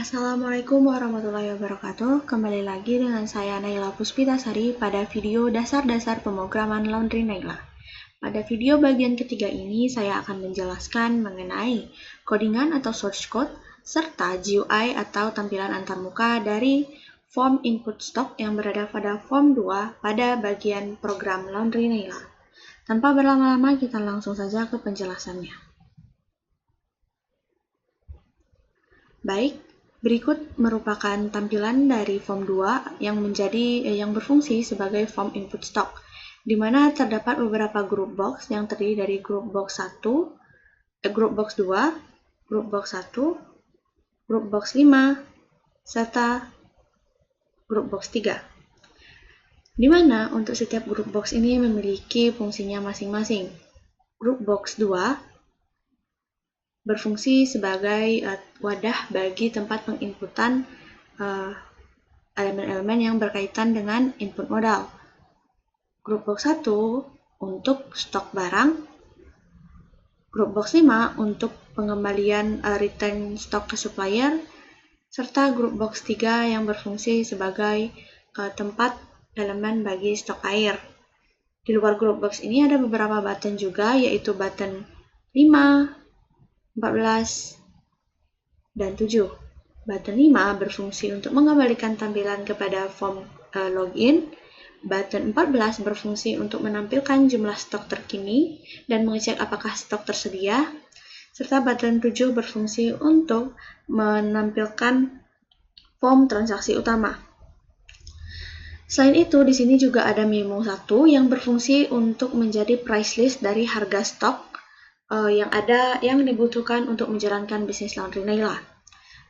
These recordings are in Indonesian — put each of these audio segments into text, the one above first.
Assalamualaikum warahmatullahi wabarakatuh. Kembali lagi dengan saya Naila Puspitasari pada video dasar-dasar pemrograman Laundry Naila. Pada video bagian ketiga ini saya akan menjelaskan mengenai codingan atau source code serta GUI atau tampilan antarmuka dari form input stock yang berada pada form 2 pada bagian program Laundry Naila. Tanpa berlama-lama kita langsung saja ke penjelasannya. Baik, berikut merupakan tampilan dari form 2 yang berfungsi sebagai form input stock, di mana terdapat beberapa group box yang terdiri dari group box 2, group box 5, serta group box 3. Di mana untuk setiap group box ini memiliki fungsinya masing-masing. Group box 2 berfungsi sebagai wadah bagi tempat penginputan elemen-elemen yang berkaitan dengan input modal. Group box 1 untuk stok barang, group box 5 untuk pengembalian return stok ke supplier, serta group box 3 yang berfungsi sebagai tempat elemen bagi stok air. Di luar group box ini ada beberapa button juga, yaitu button 5, 14, dan 7. Button 5 berfungsi untuk mengembalikan tampilan kepada form login. Button 14 berfungsi untuk menampilkan jumlah stok terkini dan mengecek apakah stok tersedia. Serta button 7 berfungsi untuk menampilkan form transaksi utama. Selain itu, di sini juga ada memo 1 yang berfungsi untuk menjadi price list dari harga stok yang dibutuhkan untuk menjalankan bisnis Laundry Naila.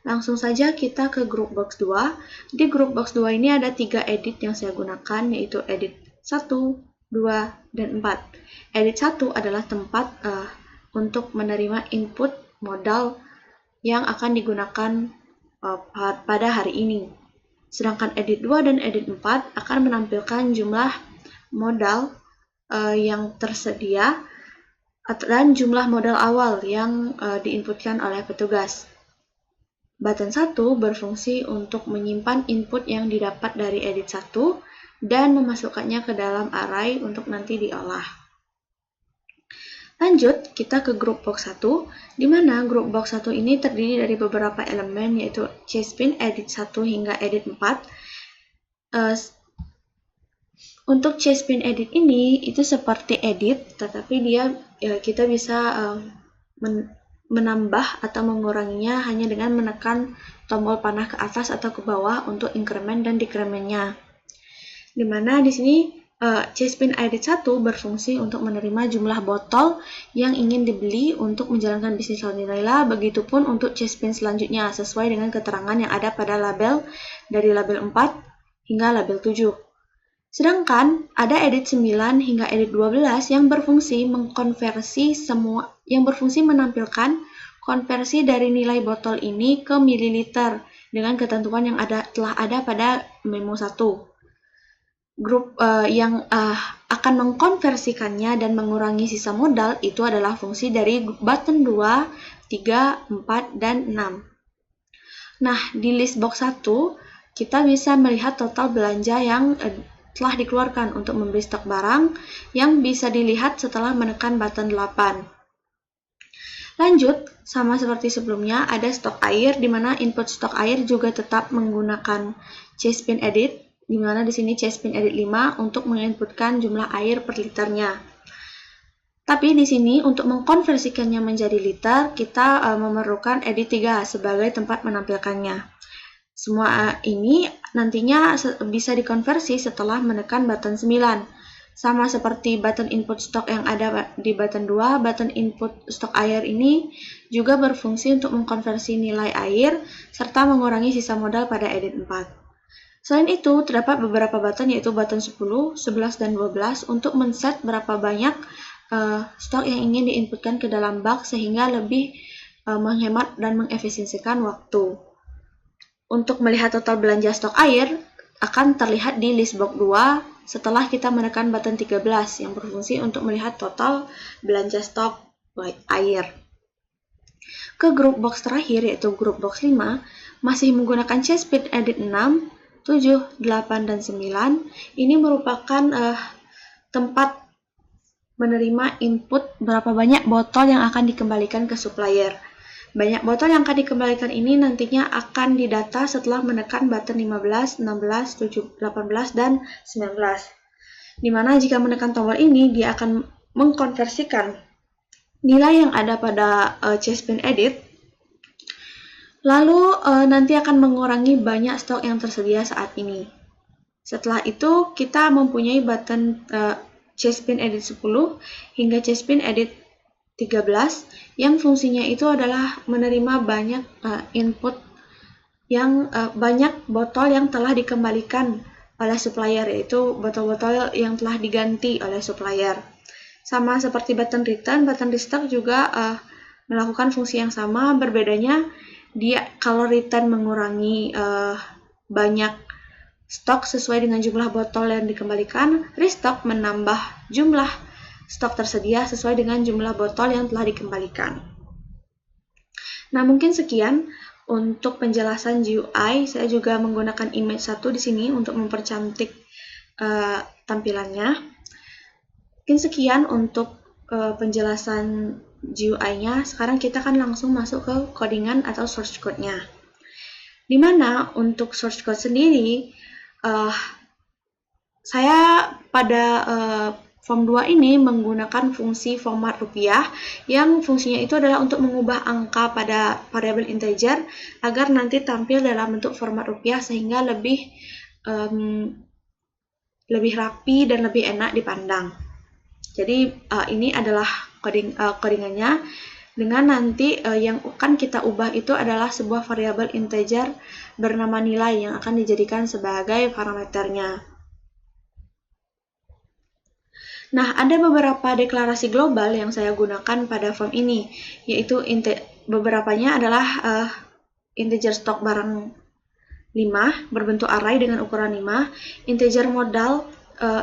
Langsung saja kita ke group box 2. Di group box 2 ini ada 3 edit yang saya gunakan, yaitu edit 1, 2, dan 4. Edit 1 adalah tempat untuk menerima input modal yang akan digunakan pada hari ini. Sedangkan edit 2 dan edit 4 akan menampilkan jumlah modal yang tersedia dan jumlah modal awal yang diinputkan oleh petugas. Button 1 berfungsi untuk menyimpan input yang didapat dari edit 1 dan memasukkannya ke dalam array untuk nanti diolah. Lanjut, kita ke group box 1, di mana group box 1 ini terdiri dari beberapa elemen, yaitu chespin edit 1 hingga edit 4. Untuk chespin edit ini itu seperti edit, tetapi kita bisa menambah atau menguranginya hanya dengan menekan tombol panah ke atas atau ke bawah untuk increment dan decrementnya. Dimana di sini chespin edit 1 berfungsi untuk menerima jumlah botol yang ingin dibeli untuk menjalankan bisnis Laundry Naila, begitupun untuk chespin selanjutnya sesuai dengan keterangan yang ada pada label dari label 4 hingga label 7. Sedangkan ada edit 9 hingga edit 12 yang berfungsi menampilkan konversi dari nilai botol ini ke mililiter dengan ketentuan yang telah ada pada memo 1. Grup yang akan mengkonversikannya dan mengurangi sisa modal itu adalah fungsi dari button 2, 3, 4, dan 6. Nah, di list box 1 kita bisa melihat total belanja yang telah dikeluarkan untuk membeli stok barang yang bisa dilihat setelah menekan button 8. Lanjut, sama seperti sebelumnya, ada stok air, di mana input stok air juga tetap menggunakan chespin edit, di mana di sini chespin edit 5 untuk menginputkan jumlah air per liternya. Tapi di sini untuk mengkonversikannya menjadi liter, kita memerlukan edit 3 sebagai tempat menampilkannya. Semua ini nantinya bisa dikonversi setelah menekan button 9. Sama seperti button input stock yang ada di button 2, button input stok air ini juga berfungsi untuk mengkonversi nilai air serta mengurangi sisa modal pada edit 4. Selain itu, terdapat beberapa button, yaitu button 10, 11, dan 12 untuk men-set berapa banyak stok yang ingin diinputkan ke dalam bak sehingga lebih menghemat dan mengefisiensikan waktu. Untuk melihat total belanja stok air akan terlihat di list box 2 setelah kita menekan button 13 yang berfungsi untuk melihat total belanja stok air. Ke grup box terakhir, yaitu grup box 5, masih menggunakan Chespin Edit 6, 7, 8, dan 9. Ini merupakan tempat menerima input berapa banyak botol yang akan dikembalikan ke supplier. Banyak botol yang akan dikembalikan ini nantinya akan didata setelah menekan button 15, 16, 17, 18, dan 19. Dimana jika menekan tombol ini, dia akan mengkonversikan nilai yang ada pada Chespin Edit, lalu nanti akan mengurangi banyak stok yang tersedia saat ini. Setelah itu, kita mempunyai button Chespin Edit 10 hingga Chespin Edit 13 yang fungsinya itu adalah menerima banyak input yang banyak botol yang telah dikembalikan oleh supplier, yaitu botol-botol yang telah diganti oleh supplier. Sama seperti button restock juga melakukan fungsi yang sama. Berbedanya dia kalau return mengurangi banyak stok sesuai dengan jumlah botol yang dikembalikan, restock menambah jumlah stok tersedia sesuai dengan jumlah botol yang telah dikembalikan. Nah, mungkin sekian untuk penjelasan GUI. Saya juga menggunakan image 1 di sini untuk mempercantik tampilannya. Mungkin sekian untuk penjelasan GUI-nya. Sekarang kita akan langsung masuk ke codingan atau source code-nya. Dimana untuk source code sendiri, saya pada form 2 ini menggunakan fungsi format rupiah yang fungsinya itu adalah untuk mengubah angka pada variabel integer agar nanti tampil dalam bentuk format rupiah sehingga lebih rapi dan lebih enak dipandang. Jadi ini adalah codingannya dengan nanti yang akan kita ubah itu adalah sebuah variabel integer bernama nilai yang akan dijadikan sebagai parameternya. Nah, ada beberapa deklarasi global yang saya gunakan pada form ini, yaitu beberapanya adalah integer stok barang 5 berbentuk array dengan ukuran 5, integer modal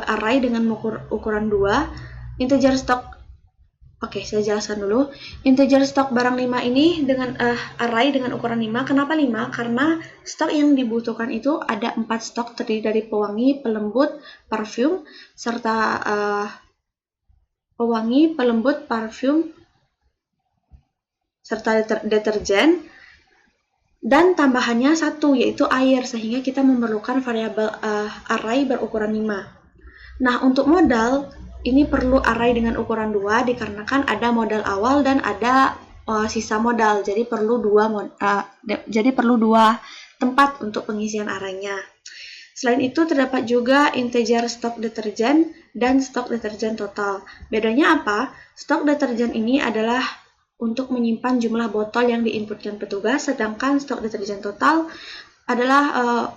array dengan ukuran 2, integer stok. Oke, saya jelaskan dulu. Integer stok barang 5 ini dengan array dengan ukuran 5. Kenapa 5? Karena stok yang dibutuhkan itu ada 4 stok terdiri dari pewangi, pelembut, parfum, serta pewangi, pelembut, parfum, serta deterjen, dan tambahannya 1 yaitu air, sehingga kita memerlukan variabel array berukuran 5. Nah, untuk modal ini perlu array dengan ukuran 2 dikarenakan ada modal awal dan ada sisa modal, jadi perlu dua tempat untuk pengisian arraynya. Selain itu terdapat juga integer stok deterjen dan stok deterjen total. Bedanya apa? Stok deterjen ini adalah untuk menyimpan jumlah botol yang diinputkan petugas, sedangkan stok deterjen total adalah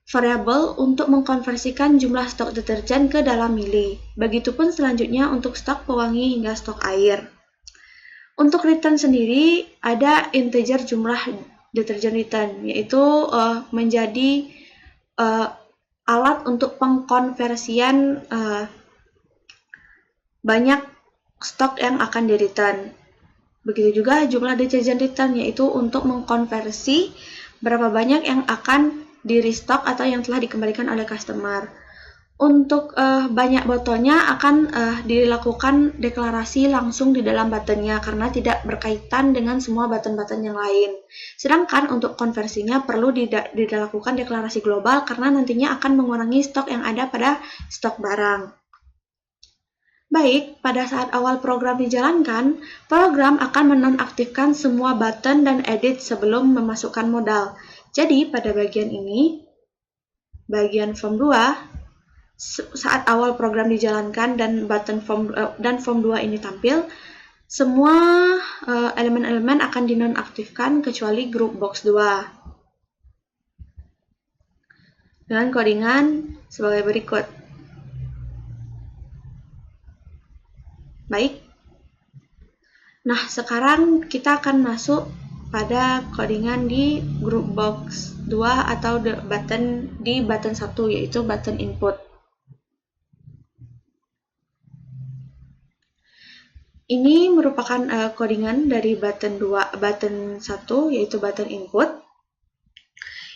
variabel untuk mengkonversikan jumlah stok deterjen ke dalam mili. Begitupun selanjutnya untuk stok pewangi hingga stok air. Untuk return sendiri ada integer jumlah deterjen return, yaitu menjadi alat untuk pengkonversian banyak stok yang akan di-return. Begitu juga jumlah deterjen return, yaitu untuk mengkonversi berapa banyak yang akan di-restock atau yang telah dikembalikan oleh customer. Untuk banyak botolnya akan dilakukan deklarasi langsung di dalam buttonnya karena tidak berkaitan dengan semua button-button yang lain. Sedangkan untuk konversinya perlu dilakukan deklarasi global karena nantinya akan mengurangi stok yang ada pada stok barang. Baik, pada saat awal program dijalankan, program akan menonaktifkan semua button dan edit sebelum memasukkan modal. Jadi, pada bagian ini, bagian form 2, saat awal program dijalankan dan button form 2 ini tampil, semua elemen-elemen akan dinonaktifkan kecuali group box 2 dengan codingan sebagai berikut. Baik. Nah, sekarang kita akan masuk pada codingan di group box 2 atau button 1, yaitu button input. Ini merupakan codingan dari button 1 yaitu button input.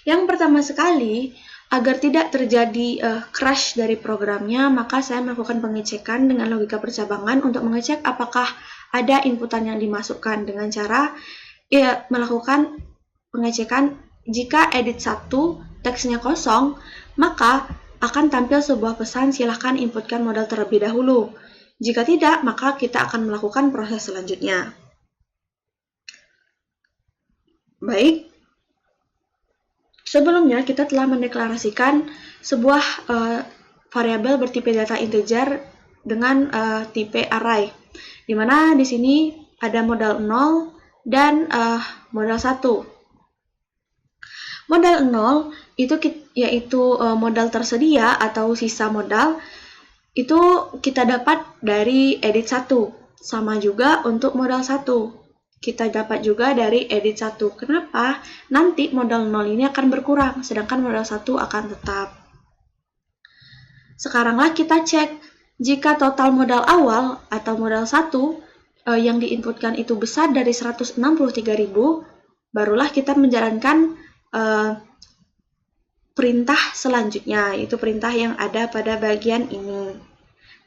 Yang pertama sekali, agar tidak terjadi crash dari programnya, maka saya melakukan pengecekan dengan logika percabangan untuk mengecek apakah ada inputan yang dimasukkan dengan cara melakukan pengecekan. Jika edit 1 teksnya kosong, maka akan tampil sebuah pesan silahkan inputkan modal terlebih dahulu. Jika tidak, maka kita akan melakukan proses selanjutnya. Baik, sebelumnya kita telah mendeklarasikan sebuah variabel bertipe data integer dengan tipe array, di mana di sini ada modal 0 dan modal 1. Modal 0 itu yaitu modal tersedia atau sisa modal, itu kita dapat dari edit 1. Sama juga untuk modal 1. Kita dapat juga dari edit 1. Kenapa? Nanti modal 0 ini akan berkurang, sedangkan modal 1 akan tetap. Sekaranglah kita cek, jika total modal awal atau modal 1 yang diinputkan itu besar dari 163.000, barulah kita menjalankan perintah selanjutnya, yaitu perintah yang ada pada bagian ini.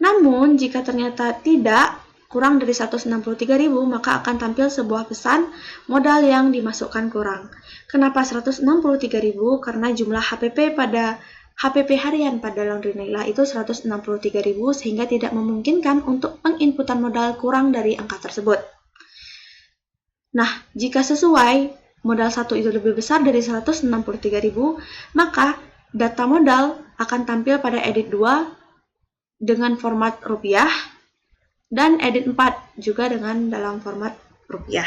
Namun, jika ternyata tidak kurang dari 163.000, maka akan tampil sebuah pesan modal yang dimasukkan kurang. Kenapa 163.000? Karena jumlah HPP harian pada Laundry Naila itu 163.000, sehingga tidak memungkinkan untuk penginputan modal kurang dari angka tersebut. Nah, jika sesuai modal 1 itu lebih besar dari 163.000, maka data modal akan tampil pada edit 2 dengan format rupiah dan edit 4 juga dengan dalam format rupiah.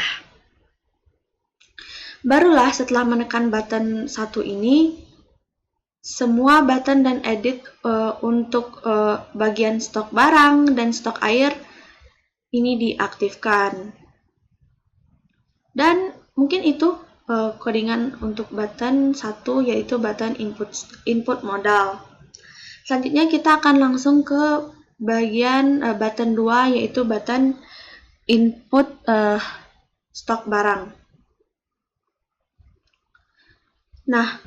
Barulah setelah menekan button 1 ini, semua button dan edit untuk bagian stok barang dan stok air ini diaktifkan. Dan mungkin itu codingan untuk button 1, yaitu button input modal. Selanjutnya kita akan langsung ke bagian button 2, yaitu button input stok barang. Nah,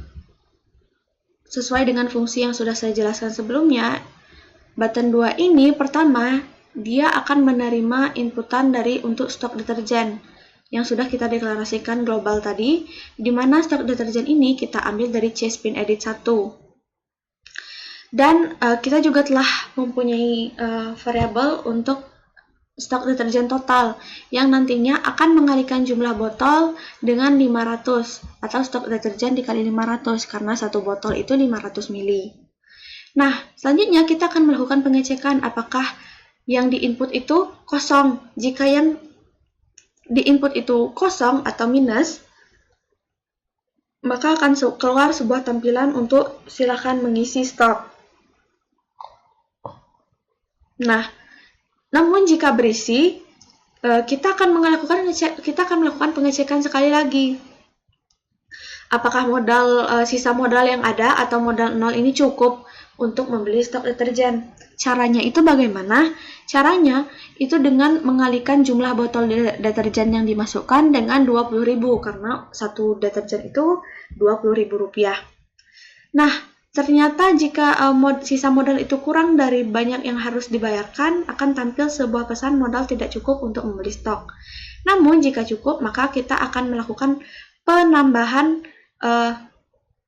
sesuai dengan fungsi yang sudah saya jelaskan sebelumnya, button 2 ini pertama, dia akan menerima inputan dari untuk stok deterjen yang sudah kita deklarasikan global tadi, di mana stok deterjen ini kita ambil dari CSPIN edit 1. Dan kita juga telah mempunyai variabel untuk stok deterjen total yang nantinya akan mengalikan jumlah botol dengan 500 atau stok deterjen dikali 500 karena satu botol itu 500 ml. Nah, selanjutnya kita akan melakukan pengecekan apakah yang diinput itu kosong. Jika yang diinput itu kosong atau minus, maka akan keluar sebuah tampilan untuk silakan mengisi stok. Nah, namun jika berisi, kita akan melakukan pengecekan sekali lagi. Apakah sisa modal yang ada atau modal 0 ini cukup untuk membeli stok deterjen? Caranya itu bagaimana? Caranya itu dengan mengalihkan jumlah botol deterjen yang dimasukkan dengan 20.000, karena satu deterjen itu Rp20.000. Nah, ternyata jika sisa modal itu kurang dari banyak yang harus dibayarkan, akan tampil sebuah pesan modal tidak cukup untuk membeli stok. Namun jika cukup, maka kita akan melakukan penambahan,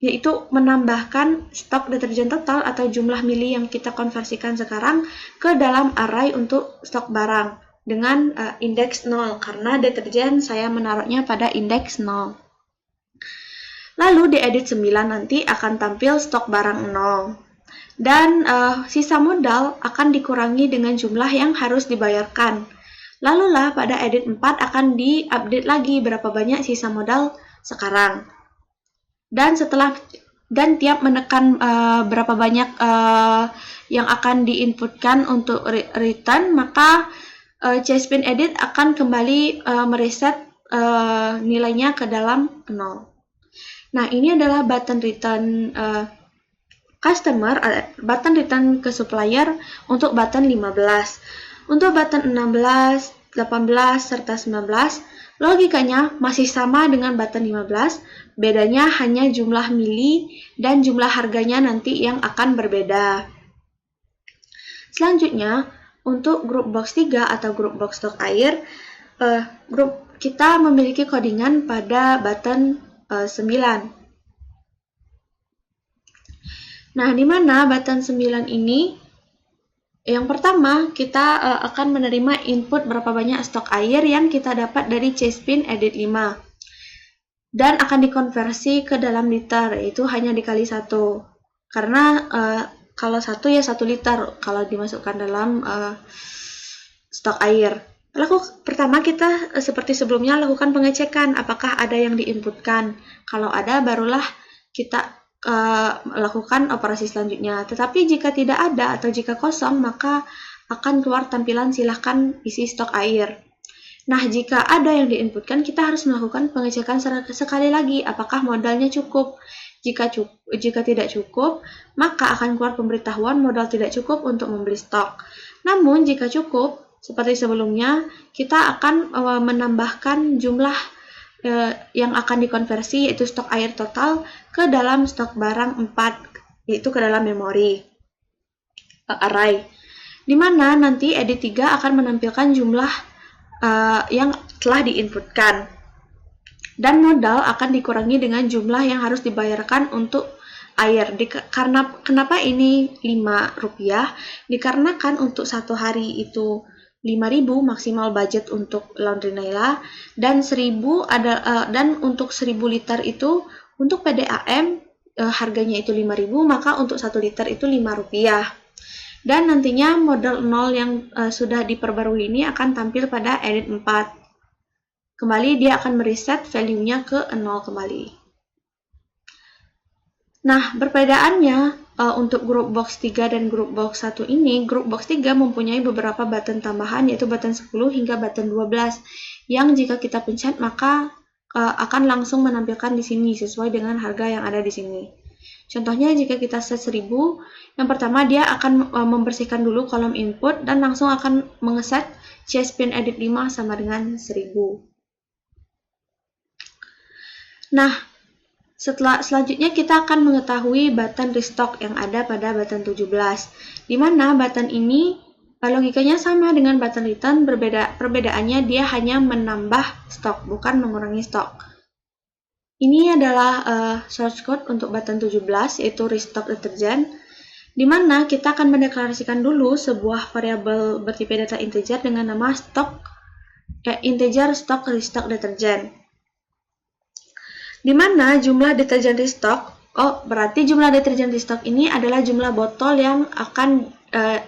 yaitu menambahkan stok deterjen total atau jumlah mili yang kita konversikan sekarang ke dalam array untuk stok barang dengan indeks 0, karena deterjen saya menaruhnya pada indeks 0. Lalu di edit 9 nanti akan tampil stok barang 0. Dan sisa modal akan dikurangi dengan jumlah yang harus dibayarkan. Lalulah pada edit 4 akan diupdate lagi berapa banyak sisa modal sekarang. Dan tiap menekan berapa banyak yang akan diinputkan untuk return, maka CSPIN edit akan kembali mereset nilainya ke dalam 0. Nah, ini adalah button return button return ke supplier untuk button 15. Untuk button 16 18, serta 19, logikanya masih sama dengan button 15, bedanya hanya jumlah mili dan jumlah harganya nanti yang akan berbeda. Selanjutnya, untuk grup box 3 atau grup box stok air, grup kita memiliki codingan pada button 9. Nah, di mana button 9 ini, yang pertama, kita akan menerima input berapa banyak stok air yang kita dapat dari Chespin edit 5. Dan akan dikonversi ke dalam liter, yaitu hanya dikali 1. Karena kalau 1 ya 1 liter kalau dimasukkan dalam stok air. Pertama kita seperti sebelumnya lakukan pengecekan apakah ada yang diinputkan. Kalau ada, barulah kita lakukan operasi selanjutnya. Tetapi jika tidak ada atau jika kosong, maka akan keluar tampilan silahkan isi stok air. Nah, jika ada yang diinputkan, kita harus melakukan pengecekan sekali lagi apakah modalnya cukup. Jika tidak cukup, maka akan keluar pemberitahuan modal tidak cukup untuk membeli stok. Namun, jika cukup, seperti sebelumnya, kita akan menambahkan jumlah yang akan dikonversi, yaitu stok air total, ke dalam stok barang 4, yaitu ke dalam memori array. Di mana nanti edit 3 akan menampilkan jumlah yang telah diinputkan. Dan modal akan dikurangi dengan jumlah yang harus dibayarkan untuk air. Kenapa ini Rp5? Dikarenakan untuk 1 hari itu 5.000 maksimal budget untuk Laundry Naila, dan 1.000 dan untuk 1.000 liter itu untuk PDAM harganya itu 5.000, maka untuk 1 liter itu Rp5. Dan nantinya modal 0 yang sudah diperbarui ini akan tampil pada edit 4. Kembali dia akan mereset value-nya ke 0 kembali. Nah, perbedaannya untuk grup box 3 dan grup box 1 ini, grup box 3 mempunyai beberapa button tambahan, yaitu button 10 hingga button 12, yang jika kita pencet maka akan langsung menampilkan di sini sesuai dengan harga yang ada di sini. Contohnya jika kita set 1000, yang pertama dia akan membersihkan dulu kolom input dan langsung akan mengeset Chespin edit 5 sama dengan 1000. Nah, selanjutnya kita akan mengetahui button restock yang ada pada button 17, di mana button ini logikanya sama dengan button return, perbedaannya dia hanya menambah stok, bukan mengurangi stok. Ini adalah source code untuk button 17, yaitu restock deterjen, di mana kita akan mendeklarasikan dulu sebuah variabel bertipe data integer dengan nama integer stock restock deterjen. Di mana jumlah deterjen restock, berarti jumlah deterjen restock ini adalah jumlah botol yang akan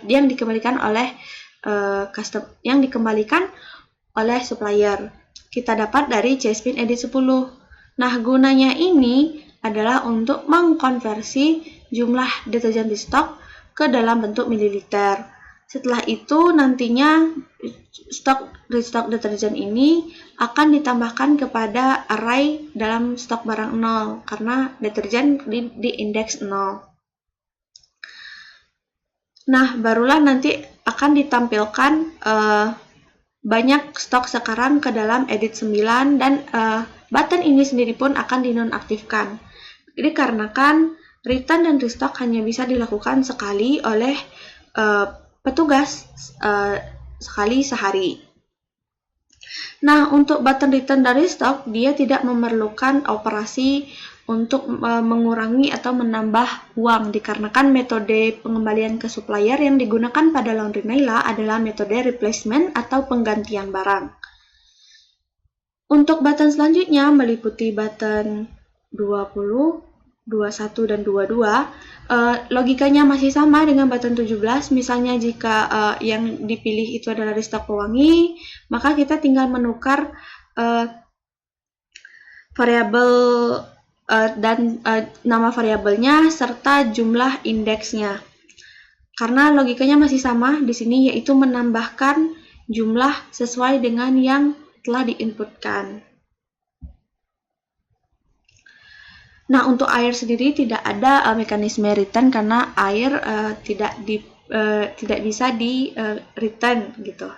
yang dikembalikan oleh supplier. Kita dapat dari Chespin edit 10. Nah, gunanya ini adalah untuk mengkonversi jumlah deterjen restock ke dalam bentuk mililiter. Setelah itu nantinya restock deterjen ini akan ditambahkan kepada array dalam stok barang 0 karena deterjen di indeks 0. Nah, barulah nanti akan ditampilkan banyak stok sekarang ke dalam edit 9 dan button ini sendiri pun akan dinonaktifkan. Dikarenakan return dan restock hanya bisa dilakukan sekali oleh petugas sekali sehari. Nah, untuk button return dari stok, dia tidak memerlukan operasi untuk mengurangi atau menambah uang, dikarenakan metode pengembalian ke supplier yang digunakan pada Laundry Naila adalah metode replacement atau penggantian barang. Untuk button selanjutnya meliputi button 20, 21, dan 22, logikanya masih sama dengan button 17. Misalnya jika yang dipilih itu adalah restock pewangi, maka kita tinggal menukar variabel dan nama variabelnya serta jumlah indeksnya. Karena logikanya masih sama di sini, yaitu menambahkan jumlah sesuai dengan yang telah diinputkan. Nah, untuk air sendiri tidak ada mekanisme return karena air tidak bisa di return gitu.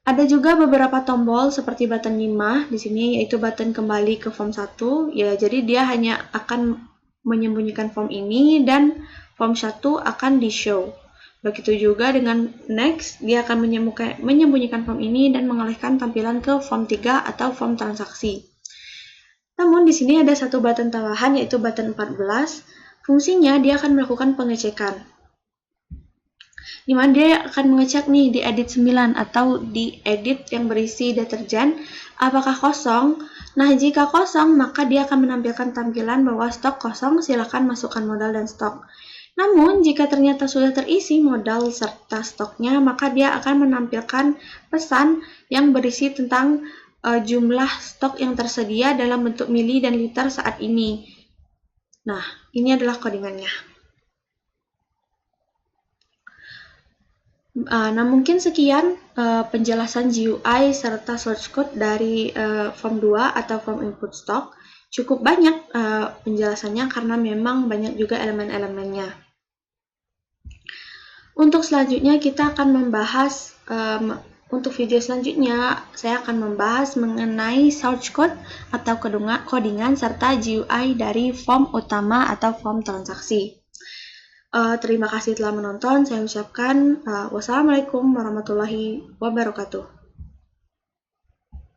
Ada juga beberapa tombol seperti button 5 di sini, yaitu button kembali ke form 1. Ya, jadi dia hanya akan menyembunyikan form ini dan form 1 akan di-show. Begitu juga dengan next, dia akan menyembunyikan form ini dan mengalihkan tampilan ke form 3 atau form transaksi. Namun di sini ada satu button tambahan, yaitu button 14. Fungsinya dia akan melakukan pengecekan, di mana dia akan mengecek nih di edit 9 atau di edit yang berisi deterjen apakah kosong. Nah, jika kosong maka dia akan menampilkan tampilan bahwa stok kosong, silakan masukkan modal dan stok. Namun jika ternyata sudah terisi modal serta stoknya, maka dia akan menampilkan pesan yang berisi tentang jumlah stok yang tersedia dalam bentuk mili dan liter saat ini. Nah, ini adalah codingannya. Nah, mungkin sekian penjelasan GUI serta source code dari form 2 atau form input stock. Cukup banyak penjelasannya karena memang banyak juga elemen-elemennya. Untuk selanjutnya kita akan membahas, untuk video selanjutnya saya akan membahas mengenai source code atau codingan serta GUI dari form utama atau form transaksi. Terima kasih telah menonton. Saya ucapkan wassalamualaikum warahmatullahi wabarakatuh.